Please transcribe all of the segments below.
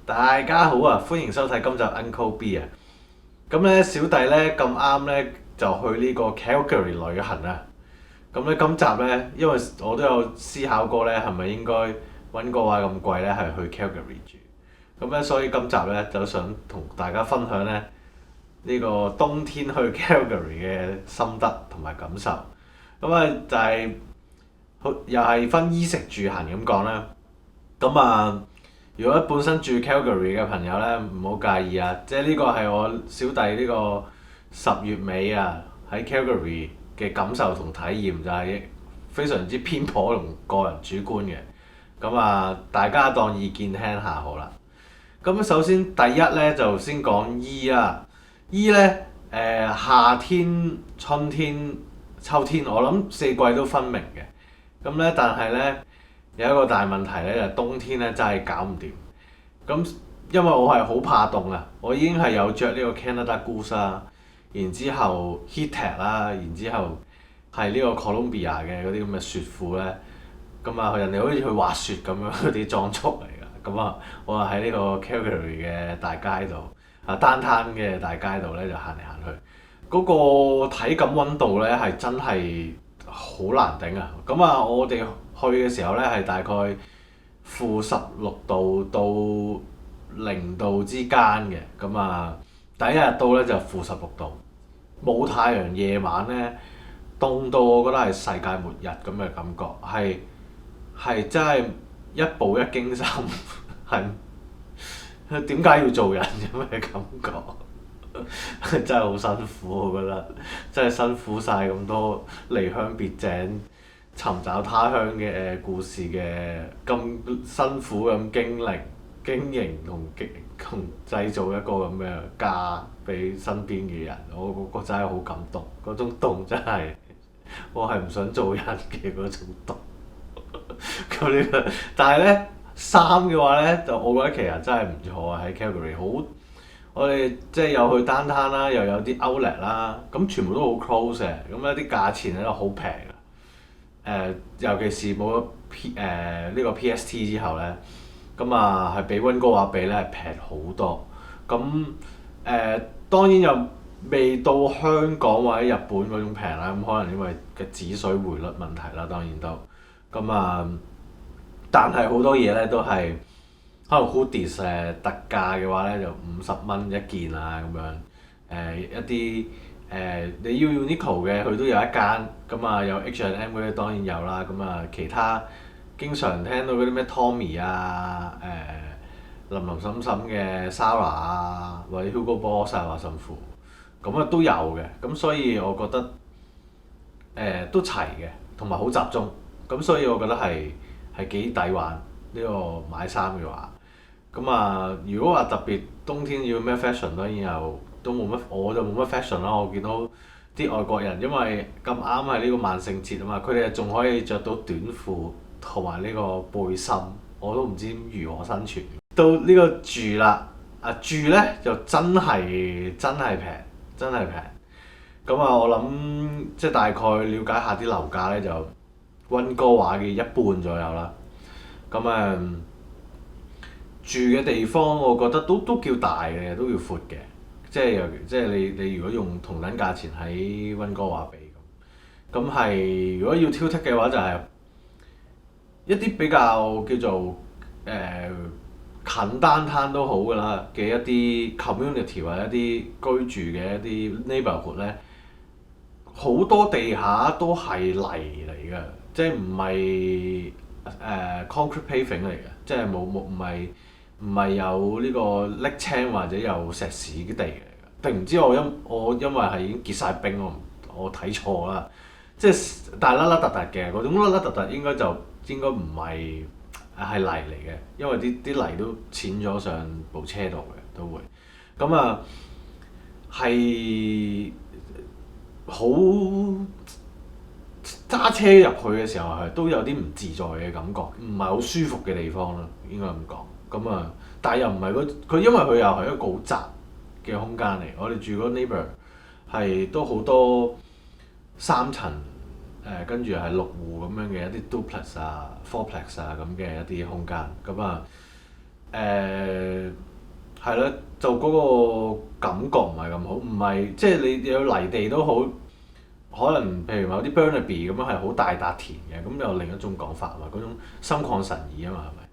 大家好啊，歡迎收睇今集 Uncle B 啊。咁咧，小弟咧咁啱咧就去呢個 Calgary 旅行啊。咁咧今集咧，因為我都有思考過咧，係咪應該揾個話咁貴咧，係去 Calgary 住。咁咧，所以今集咧就想同大家分享咧呢個冬天去 Calgary 嘅心得同埋感受。咁啊就係又係分衣食住行咁講啦。咁啊，如果本身住 Calgary 嘅朋友咧，唔好介意啊，即係呢個係我小弟呢個10月尾啊喺 Calgary 嘅感受同體驗，就係非常之偏頗同個人主觀嘅。咁啊，大家當意見聽下好啦。咁首先第一咧就先講衣啊，衣咧夏天、春天、秋天，我諗四季都分明嘅。咁咧，但係咧有一個大問題咧，就係冬天咧真係搞唔掂。咁因為我係好怕凍啊，我已經係有着呢個 Canada Goose 啦，然之後 Heattech 啦，然之後係呢個 Columbia 嘅嗰啲咁嘅雪褲咧。咁啊，人哋好似去滑雪咁樣嗰啲裝束嚟㗎。咁啊，我啊喺呢個 Calgary 嘅大街度啊，downtown 嘅大街度咧就行嚟行去。嗰個體感溫度咧係真係好難頂啊！咁啊，我哋去嘅時候咧係大概-16度到0度之間嘅。咁啊，第一日到咧就-16度，冇太陽，夜晚咧凍到我覺得係世界末日咁嘅感覺，係真係一步一驚心，係點解要做人咁嘅感覺？真係好辛苦，我覺得真係辛苦晒咁多離鄉別井尋找他鄉嘅故事嘅咁辛苦咁經營同製造一個咁嘅家俾身邊嘅人，我真係好感動，嗰種凍真係我係唔想做人嘅嗰種凍。咁呢個，但係咧衫嘅話咧，就我覺得其實真係唔錯啊！喺 Calgary 好，我哋即係有去 downtown 啦，又有啲 outlet 啦，咁全部都好 close 嘅，咁咧啲價錢咧都好平啊！尤其是冇咗呢個 PST 之後咧，咁啊係比溫哥華比咧係平好多。咁當然又未到香港或者日本嗰種平啦，咁可能因為嘅紙水匯率問題啦，當然都。咁啊，但係好多嘢咧都係可能 hoodies 特價嘅話咧就50蚊一件啊咁樣。一啲你要 Uniqlo 嘅佢都有一間，咁啊有 H&M 嗰啲當然有啦。咁啊其他經常聽到嗰啲咩 Tommy 啊，林林沈沈嘅 Zara 啊，或者 Hugo Boss 啊，甚至乎咁啊都有嘅。咁所以我覺得都齊嘅，同埋好集中。咁所以我覺得係幾抵玩呢個買衫嘅話。咁啊，如果話特別冬天要咩 fashion，當然又都冇乜，我就冇乜 fashion 啦。我見到啲外國人因為咁啱係呢個萬聖節啊嘛，佢哋仲可以着到短褲同埋呢個背心，我都唔知如何生存。到呢個住啦，住咧就真係平，真係平。咁啊，我諗即係大概了解下啲樓價咧就溫哥華嘅一半左右啦。咁住嘅地方我覺得都叫大嘅，都要闊嘅。即係你如果用同等價錢喺溫哥華比咁係如果要挑剔嘅話就係一啲比較叫做近 downtown 都好㗎啦嘅一啲 community 或者一啲居住嘅一啲 neighborhood 咧，好多地下都係泥嚟㗎，即係唔係concrete paving 嚟嘅，即係唔係有呢個瀝青或者有石屎嘅地嚟㗎。定唔知我因為係已經結晒冰，我睇錯啦。即係但係凹凸凸嘅嗰種凹凸凸應該唔係泥嚟嘅，因為啲泥都濺咗上部車度嘅都會。咁啊係好揸車入去嘅時候係都有啲唔自在嘅感覺，唔係好舒服嘅地方啦，應該咁講。咁啊，但係又唔係佢，因為佢又係一個好窄嘅空間嚟。我哋住嗰 neighbor 係都好多3層跟住係6戶咁樣嘅一啲 duplex 啊、fourplex 啊咁嘅一啲空間。咁啊誒係咯，就嗰個感覺唔係咁好，唔係即係你有泥地都好，可能譬如某啲 Burnaby 咁樣係好大笪田嘅，咁有另一種講法嘛，嗰種心曠神怡啊嘛，係咪？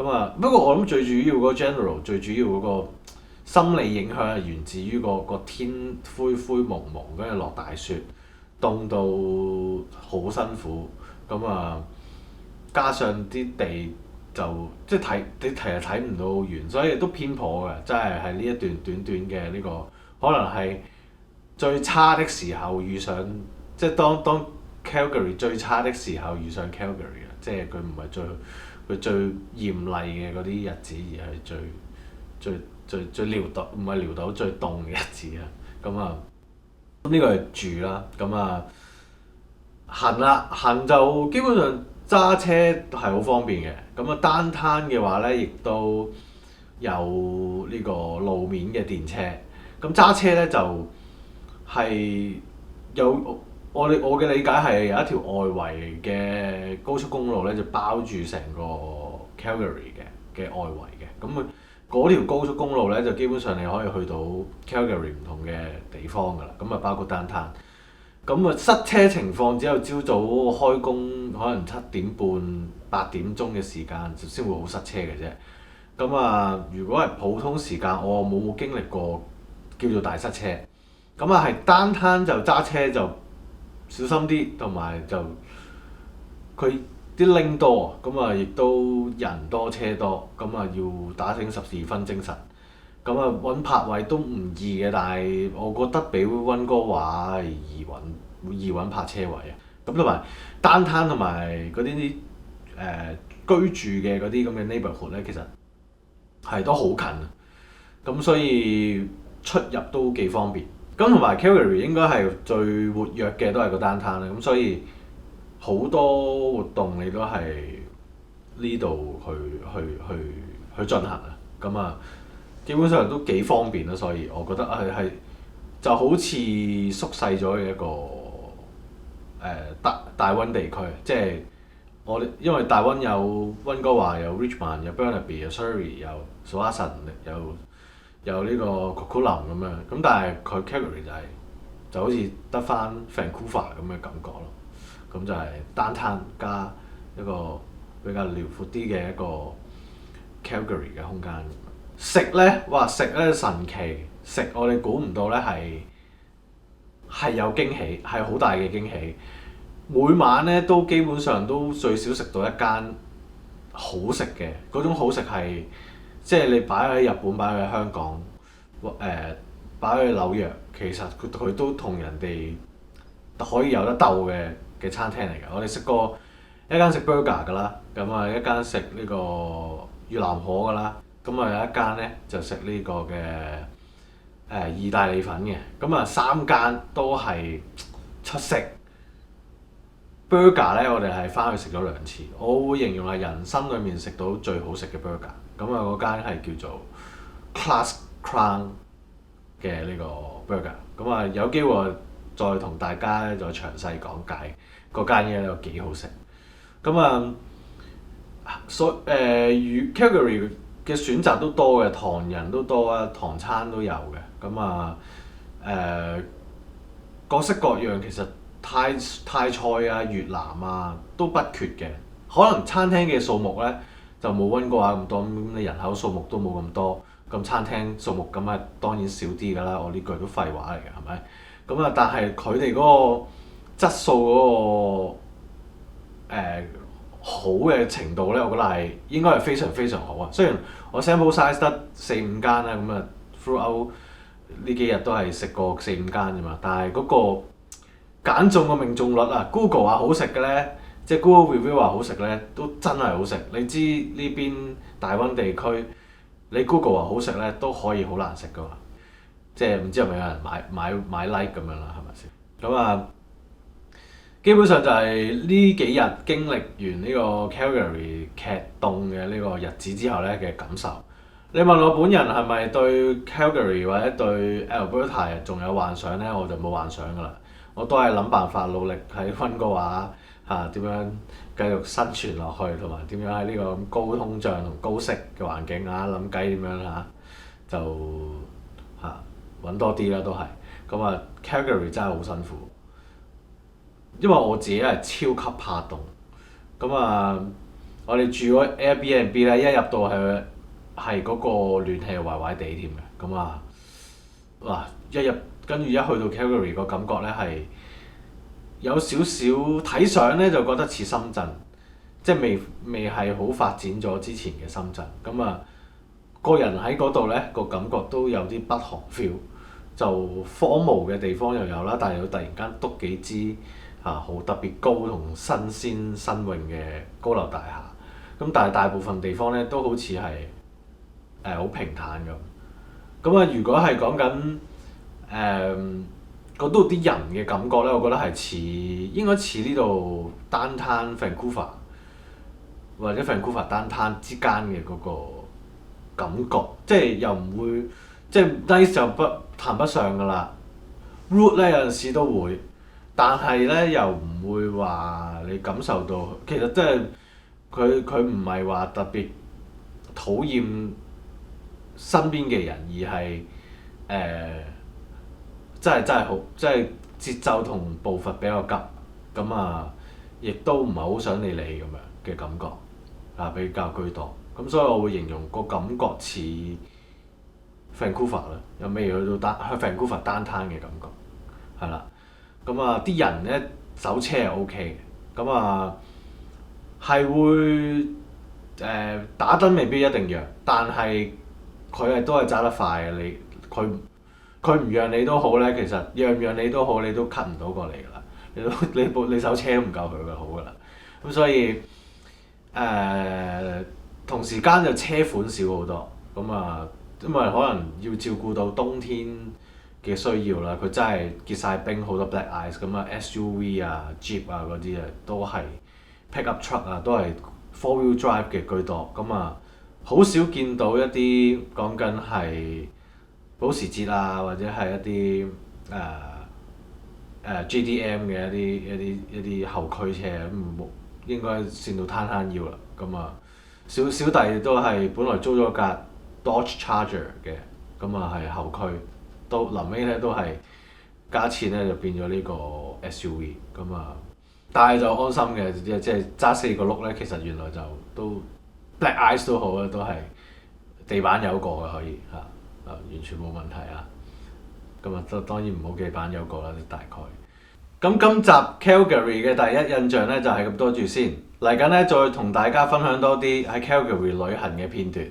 咁啊，不過我諗最主要嗰個 general 最主要嗰個心理影響係源自於個天灰灰蒙蒙，跟住落大雪，凍到好辛苦。咁啊，加上啲地就即係睇你其實睇唔到遠，所以都偏頗嘅，真係喺呢一段短短嘅呢個，可能係最差的時候遇上，即係當 Calgary 最差的時候遇上 Calgary 啊，即係佢唔係佢最嚴厲嘅嗰啲日子，而係最潦倒，唔係潦倒最凍嘅日子啊。咁啊，呢個係住啦。咁啊，行啦，行就基本上揸車係好方便嘅。咁啊，downtown嘅話咧，亦都有呢個路面嘅電車。咁揸車咧就係有我嘅理解係有一條外圍嘅高速公路咧，就包住成個 Calgary 嘅外圍嘅。咁嗰條高速公路咧，就基本上你可以去到 Calgary 唔同嘅地方㗎啦。咁啊，包括 downtown。咁啊，塞車情況只有朝早開工可能7點半、8點鐘嘅時間先會好塞車嘅啫。咁啊，如果係普通時間，我冇經歷過叫做大塞車。咁啊，係downtown就揸車就小心啲，同埋就佢啲 lane 多，咁啊亦都人多車多，咁啊要打醒12分精神。咁啊揾泊位都唔易嘅，但係我覺得比溫哥華係易揾泊車位啊。咁同埋 downtown 同埋嗰啲居住嘅嗰啲咁嘅 neighborhood 咧，其實係都好近啊。咁所以出入都幾方便。咁同埋 Calgary 應該係最活躍嘅都係個 downtown 啦。咁所以好多活動你都係呢度去進行啊。咁啊〜基本上都幾方便啦，所以我覺得係就好似縮細咗嘅一個大溫地區，即係因為大溫有溫哥華、有 Richmond、有 Burnaby、有 Surrey、有 Tsawwassen、有呢個 Coquitlam 咁樣，咁但係佢 Calgary 就好似得翻 Vancouver 咁嘅感覺咯，咁就係 downtown 加一個比較遼闊啲嘅一個 Calgary 嘅空間。食咧，哇！食咧神奇，食我哋估唔到咧係有驚喜，係好大嘅驚喜。每晚咧都基本上都最少食到一間好食嘅，嗰種好食係即係你擺喺日本、擺喺香港、擺喺紐約，其實佢都同人哋可以有得鬥嘅餐廳嚟㗎。我哋食過一間食 burger 㗎啦，咁啊一間食呢個越南河㗎啦。咁啊有一間咧就食呢個嘅意大利粉嘅，咁啊3間都係出色。burger 咧我哋係翻去食咗2次，我會形容係人生裡面食到最好食嘅 burger。咁啊嗰間係叫做 Class Crown 嘅呢個 burger。咁啊有機會再同大家咧再詳細講解嗰間嘢有幾好食。咁啊Calgary嘅選擇都多嘅，唐人都多啊，唐餐都有嘅。咁啊各式各樣，其實泰菜啊、越南啊都不缺嘅。可能餐廳嘅數目咧就冇溫哥華咁多，咁你人口數目都冇咁多，咁餐廳數目咁啊當然少啲㗎啦。我呢句都廢話嚟嘅，係咪？咁啊，但係佢哋嗰個質素嗰個好嘅程度咧，我覺得係應該係非常非常好啊。雖然我 sample size 得4-5間啦，咁啊 throughout 呢幾日都係食過4-5間啫嘛，但係嗰個揀中個命中率啊 ，Google 話好食嘅咧，即係 Google review 話好食咧，都真係好食。你知呢邊大溫地區，你 Google 話好食咧，都可以好難食噶嘛。即係唔知係咪有人買 like 咁樣啦，係咪先？咁啊〜基本上就係呢幾日經歷完呢個 Calgary 劇凍嘅呢個日子之後咧嘅感受。你問我本人係咪對 Calgary 或者對 Alberta 仲有幻想咧？我就冇幻想㗎啦。我都係諗辦法努力喺溫哥華點樣繼續生存落去，同埋點樣喺呢個咁高通脹同高息嘅環境諗計點樣就揾多啲啦都係。咁Calgary 真係好辛苦，因為我自己係超級怕凍。我哋住嗰 Airbnb 咧，一入到去係嗰個暖氣壞壞地添嘅。跟住一去到 Calgary 個感覺咧係有少少睇相咧就覺得似深圳，即係未係好發展咗之前嘅深圳。個人喺嗰度咧個感覺都有啲北韓 feel， 就荒蕪嘅地方又有啦，但係又突然間篤幾支好特別高同新鮮新穎嘅高樓大廈。但係大部分地方咧都好似係好平坦咁。如果係講緊嗰度啲人嘅感覺咧，我覺得係應該似呢度 Downtown Vancouver 或者 Vancouver Downtown 之間嘅嗰個感覺，即係又唔會即係 nice 就談不上㗎啦。rude 咧有陣時都會，但係咧又唔會話你感受到其實即係佢唔係話特別討厭身邊嘅人，而係真係好，即係節奏同步伐比較急，亦都唔係好想理你咁樣嘅感覺，比較居多。所以我會形容個感覺似 Vancouver 啦，又未去到Vancouver Downtown 嘅感覺，係啦。啲人咧走車係 OK 嘅，係會打燈未必一定讓，但係佢都係揸得快嘅。佢唔讓你都好咧，其實讓唔讓你都好，你都 cut 唔到過嚟㗎啦。你手車唔夠佢嘅好㗎啦。所以同時間就車款少好多，因為可能要照顧到冬天嘅需要啦。佢真係結晒冰，好多 black ice SUV Jeep 嗰啲都係 pickup truck 都係 four wheel drive 嘅居多。好少見到一啲講緊係保時捷或者係一啲JDM 嘅一啲後驅車，應該跣到攤攤腰啦。小弟都係本來租咗架 Dodge Charger 嘅，係後驅，到臨尾咧都係加錢咧就變咗呢個 SUV。但係就安心嘅，即係揸4個轆咧，其實原來就都 black ice 都好啦，都係地板有過嘅可以完全冇問題當然唔好地板有過啦，大概。今集 Calgary 嘅第一印象咧就係咁多住先，嚟緊咧再同大家分享多啲喺 Calgary 旅行嘅片段。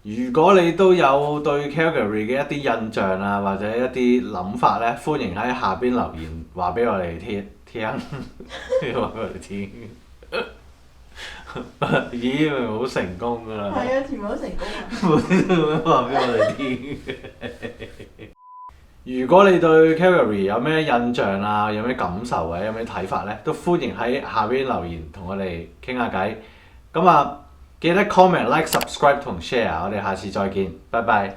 如果你都有對 Calgary 嘅一啲印象或者一啲諗法咧，歡迎喺下邊留言話俾我哋聽，話俾我哋聽。咦，咪好成功㗎啦！係啊，全部都成功啊！話俾我哋聽。如果你對 Calgary 有咩印象有咩感受有咩睇法咧，都歡迎喺下邊留言同我哋傾下偈。記得 comment、like、subscribe 同 share。我哋下次再見，拜拜。